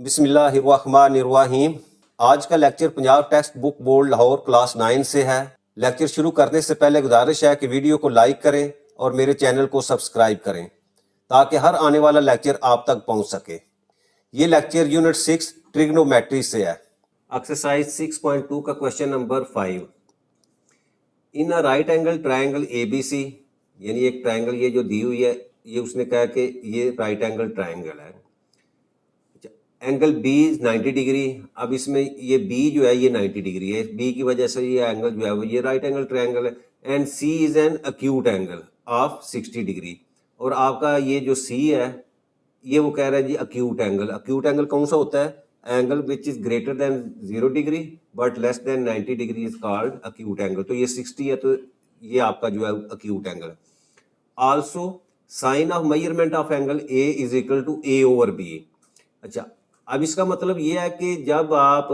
बिस्मिल्लाहिर्रहमानिर्रहीम। आज का lecture Punjab text book board Lahore class 9 से है। लेक्चर शुरू करने से पहले गुजारिश है कि वीडियो को लाइक करें और मेरे चैनल को सब्सक्राइब करें ताकि हर आने वाला लेक्चर आप तक पहुंच सके। ये लेक्चर यूनिट 6 ट्रिग्नोमेट्री से है। एक्सरसाइज 6.2 का question number 5। In a right angle triangle ABC, यानी एक ट्रायंगल ये जो दी हुई है, ये उसने कहा कि ये राइट एंगल ट्रायंगल है। Angle B is 90 degree. अब इसमें ये बी जो है ये 90 डिग्री है, बी की वजह से ये एंगल जो है वो ये राइट एंगल ट्रायंगल है। And C is an acute angle of 60 degree. और आपका ये जो सी है ये वो कह रहा है जी अक्यूट एंगल। अक्यूट एंगल कौन सा होता है? Angle which is greater than 0 degree but less than 90 degree is called acute angle. तो ये 60 है तो ये आपका जो है acute angle. Also sine of measurement of angle A is equal to A over B. अच्छा, अब इसका मतलब ये है कि जब आप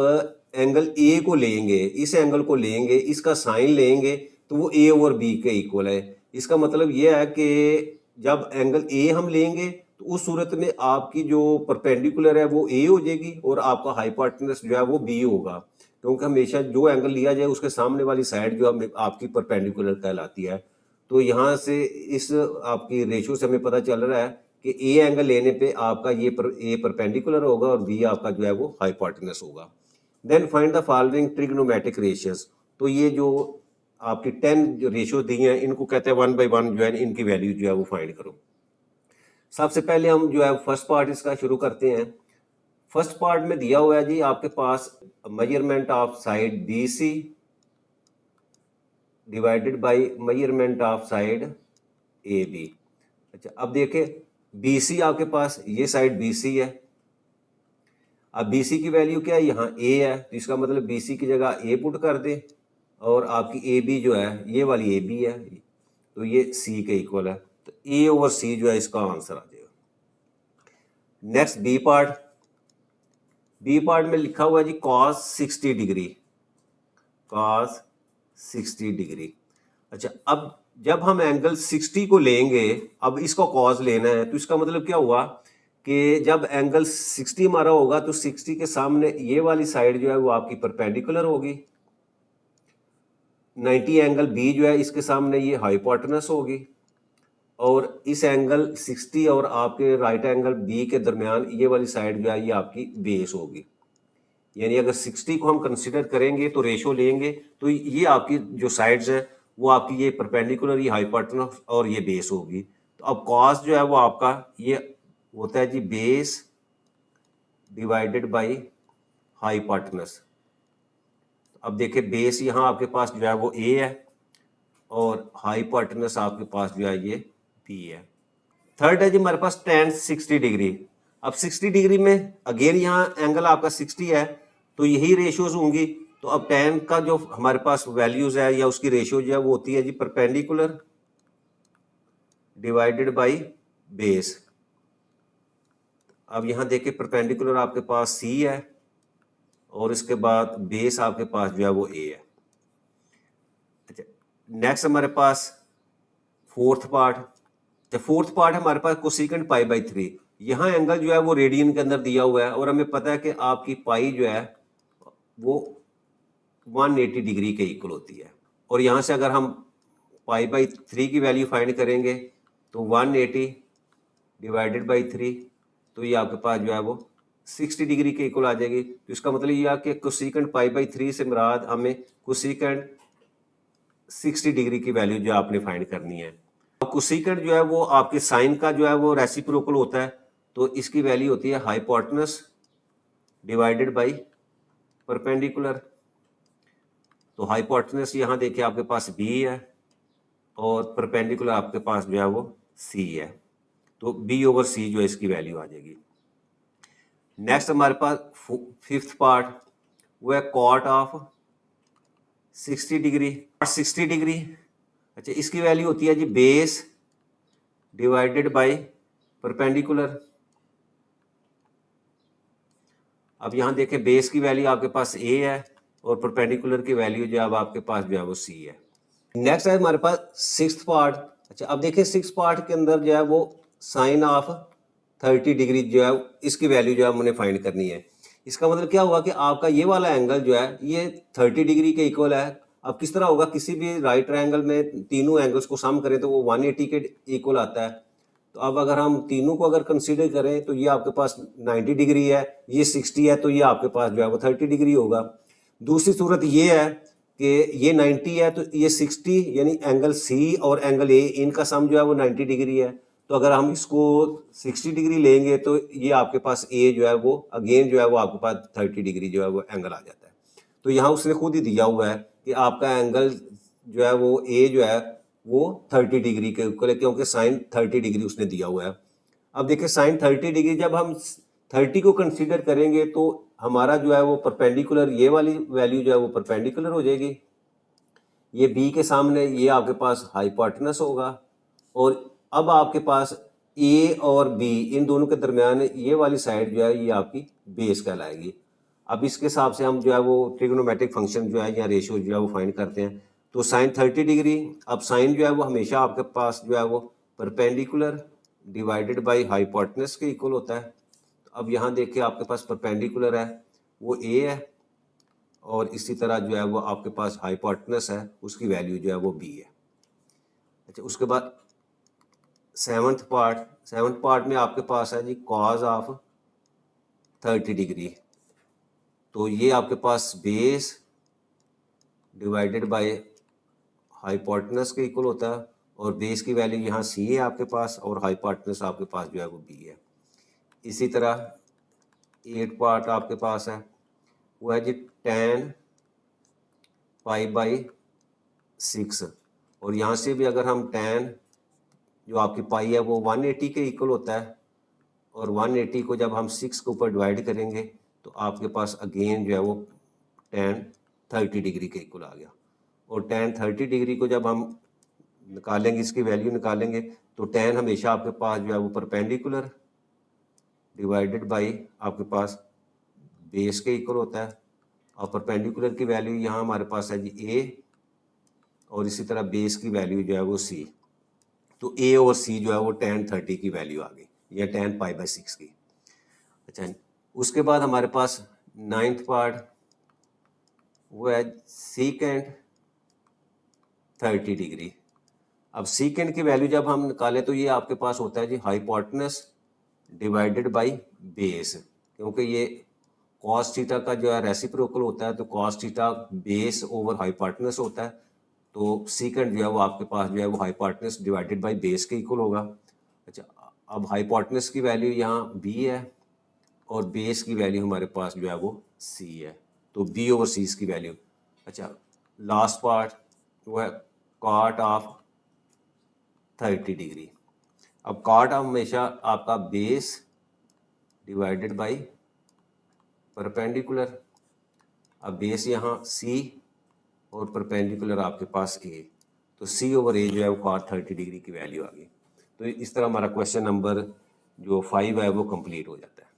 एंगल ए को लेंगे, इस एंगल को लेंगे, इसका साइन लेंगे तो वो ए ओवर बी के इक्वल है। इसका मतलब ये है कि जब एंगल ए हम लेंगे तो उस सूरत में आपकी जो परपेंडिकुलर है वो ए हो जाएगी और आपका हाइपोटेनस जो है वो बी होगा, क्योंकि हमेशा जो एंगल लिया जाए उसके सामने वाली साइड जो हमें आपकी परपेंडिकुलर कहलाती है। तो यहाँ से इस आपकी रेशो से हमें पता चल रहा है कि ए एंगल लेने पे आपका ये ए परपेंडिकुलर होगा और बी आपका जो है वो हाइपोटेनस होगा। Then find the following trigonometric ratios. तो ये जो आपकी 10 जो रेशियो दी हैं इनको कहते हैं 1 बाई 1 जो है इनकी वैल्यू जो है वो फाइंड करो। सबसे पहले हम जो है फर्स्ट पार्ट इसका शुरू करते हैं। फर्स्ट पार्ट में दिया हुआ है जी आपके पास measurement of side B C divided by measurement of side A B. अच्छा, अब देखें BC आपके पास ये साइड BC है। अब BC की वैल्यू क्या है? यहाँ A है, तो इसका मतलब BC की जगह A पुट कर दे और आपकी AB जो है ये वाली AB है, तो ये C के इक्वल है। तो A ओवर C जो है इसका आंसर आ जाएगा। नेक्स्ट बी पार्ट में लिखा हुआ है जी cos 60 डिग्री, cos 60 डिग्री। अच्छा, अब जब हम एंगल 60 को लेंगे, अब इसको कॉस लेना है, तो इसका मतलब क्या हुआ कि जब एंगल 60 हमारा होगा तो 60 के सामने ये वाली साइड जो है वो आपकी परपेंडिकुलर होगी। 90 एंगल बी जो है इसके सामने ये हाइपोटेनस होगी और इस एंगल 60 और आपके राइट एंगल बी के दरमियान ये वाली साइड जो है ये आपकी बेस होगी। यानी अगर 60 को हम कंसिडर करेंगे तो रेशो लेंगे तो ये आपकी जो साइड्स है वो आपकी ये परपेंडिकुलर, ये हाइपोटेनस और ये बेस होगी। तो अब कॉस जो है वो आपका ये होता है जी बेस डिवाइडेड बाय हाइपोटेनस। अब देखिए बेस यहाँ आपके पास जो है वो ए है और हाइपोटेनस आपके पास जो है ये बी है। थर्ड है जी हमारे पास tan 60 डिग्री। अब 60 डिग्री में अगेन यहाँ एंगल आपका 60 है तो यही रेशियोज होंगी। तो अब tan का जो हमारे पास वैल्यूज है या उसकी रेशियो जो है वो होती है जी परपेंडिकुलर डिवाइडेड बाय बेस। अब यहाँ देखिए परपेंडिकुलर आपके पास C है और इसके बाद बेस आपके पास जो है वो A है। अच्छा, नेक्स्ट हमारे पास फोर्थ पार्ट। तो फोर्थ पार्ट हमारे पास कोसेकेंट पाई बाई 3। यहाँ एंगल जो है वो रेडियन के अंदर दिया हुआ है और हमें पता है कि आपकी पाई जो है वो 180 डिग्री के इक्वल होती है। और यहाँ से अगर हम पाई बाई 3 की वैल्यू फाइंड करेंगे तो 180 डिवाइडेड बाई 3, तो ये आपके पास जो है वो 60 डिग्री के इक्वल आ जाएगी। तो इसका मतलब ये है कि कोसेकेंट पाई बाई 3 से मुराद हमें कोसेकेंट 60 डिग्री की वैल्यू जो आपने फाइंड करनी है। कोसेकेंट जो है वो आपके साइन का जो है वो रेसिप्रोकल होता है, तो इसकी वैल्यू होती है हाइपोटेनस डिवाइडेड बाय परपेंडिकुलर। तो हाइपोटेनस यहाँ देखिए आपके पास B है और परपेंडिकुलर आपके पास जो है वो C है, तो B ओवर C जो है इसकी वैल्यू आ जाएगी। नेक्स्ट हमारे पास फिफ्थ पार्ट वो है कॉट ऑफ 60 डिग्री। 60 डिग्री, अच्छा इसकी वैल्यू होती है जी बेस डिवाइडेड बाय परपेंडिकुलर। अब यहाँ देखें बेस की वैल्यू आपके पास A है और परपेंडिकुलर की वैल्यू जो अब आपके पास जो है वो C है। नेक्स्ट है हमारे पास सिक्स्थ पार्ट। अच्छा, अब देखिए सिक्स पार्ट के अंदर जो है वो साइन ऑफ 30 डिग्री जो है इसकी वैल्यू जो है हमने फाइंड करनी है। इसका मतलब क्या हुआ कि आपका ये वाला एंगल जो है ये 30 डिग्री के इक्वल है। अब किस तरह होगा, किसी भी राइट ट्रायंगल में तीनों एंगल्स को सम करें तो वो 180 के इक्वल आता है। तो अब अगर हम तीनों को अगर कंसीडर करें तो ये आपके पास 90 डिग्री है, ये 60 है, तो ये आपके पास जो है वो 30 डिग्री होगा। दूसरी सूरत ये है कि ये 90 है तो ये 60 यानी एंगल सी और एंगल ए इनका सम जो है वो 90 डिग्री है। तो अगर हम इसको 60 डिग्री लेंगे तो ये आपके पास ए जो है वो अगेन जो है वो आपके पास 30 डिग्री जो है वो एंगल आ जाता है। तो यहाँ उसने खुद ही दिया हुआ है कि आपका एंगल जो है वो ए जो है वो 30 डिग्री के इक्वल है, क्योंकि साइन 30 डिग्री उसने दिया हुआ है। अब देखिए साइन 30 डिग्री जब हम 30 को कंसीडर करेंगे तो हमारा जो है वो परपेंडिकुलर, ये वाली वैल्यू जो है वो परपेंडिकुलर हो जाएगी। ये बी के सामने ये आपके पास हाइपोटेनस होगा, और अब आपके पास ए और बी इन दोनों के दरमियान ये वाली साइड जो है ये आपकी बेस कहलाएगी। अब इसके हिसाब से हम जो है वो ट्रिग्नोमेट्रिक फंक्शन जो है या रेशियो जो है वो फाइंड करते हैं। तो साइन 30 डिग्री, अब साइन जो है वो हमेशा आपके पास जो है वो परपेंडिकुलर डिवाइडेड बाय हाइपोटेनस के इक्वल होता है। तो अब यहाँ देखिए आपके पास परपेंडिकुलर है वो ए है, और इसी तरह जो है वो आपके पास हाइपोटेनस है उसकी वैल्यू जो है वो बी है। अच्छा, उसके बाद सेवन्थ पार्ट में आपके पास है जी कॉज ऑफ 30 डिग्री। तो ये आपके पास बेस डिवाइडेड बाय हाइपोटेनस के इक्वल होता है, और बेस की वैल्यू यहाँ सी है आपके पास, और हाइपोटेनस आपके पास जो है वो बी है। इसी तरह 8 पार्ट आपके पास है वो है जी tan पाई बाई 6, और यहाँ से भी अगर हम tan जो आपकी पाई है वो 180 के इक्वल होता है, और 180 को जब हम 6 के ऊपर डिवाइड करेंगे तो आपके पास अगेन जो है वो tan 30 डिग्री के इक्वल आ गया। और tan 30 डिग्री को जब हम निकालेंगे, इसकी वैल्यू निकालेंगे, तो tan हमेशा आपके पास जो है वो परपेंडिकुलर डिवाइडेड बाई आपके पास बेस के इक्वल होता है, और परपेंडिकुलर की वैल्यू यहाँ हमारे पास है जी a, और इसी तरह बेस की वैल्यू जो है वो c। तो a और c जो है वो tan 30 की वैल्यू आ गई, या tan पाई बाई 6 की। अच्छा, उसके बाद हमारे पास 9th पार्ट वो है सीकेंट 30 डिग्री। अब सीकेंट की वैल्यू जब हम निकालें तो ये आपके पास होता है जी हाइपोटेनस डिवाइडेड बाय बेस, क्योंकि ये कॉस थीटा का जो है रेसिप्रोकल होता है, तो cos theta base over hypotenuse होता है। तो सीकेंट जो है वो आपके पास जो है वो हाइपोटेनस डिवाइडेड बाय बेस के इक्वल होगा। अच्छा, अब हाइपोटेनस की वैल्यू यहाँ बी है, और बेस की वैल्यू हमारे पास जो है वो सी है, तो बी ओवर सी की वैल्यू। अच्छा, लास्ट पार्ट वो है कॉट ऑफ 30 डिग्री। अब कॉट हमेशा आपका बेस डिवाइडेड बाय परपेंडिकुलर। अब बेस यहाँ सी और परपेंडिकुलर आपके पास ए, तो सी ओवर ए जो है वो कॉट 30 डिग्री की वैल्यू आ गई। तो इस तरह हमारा क्वेश्चन नंबर जो 5 है वो कंप्लीट हो जाता है।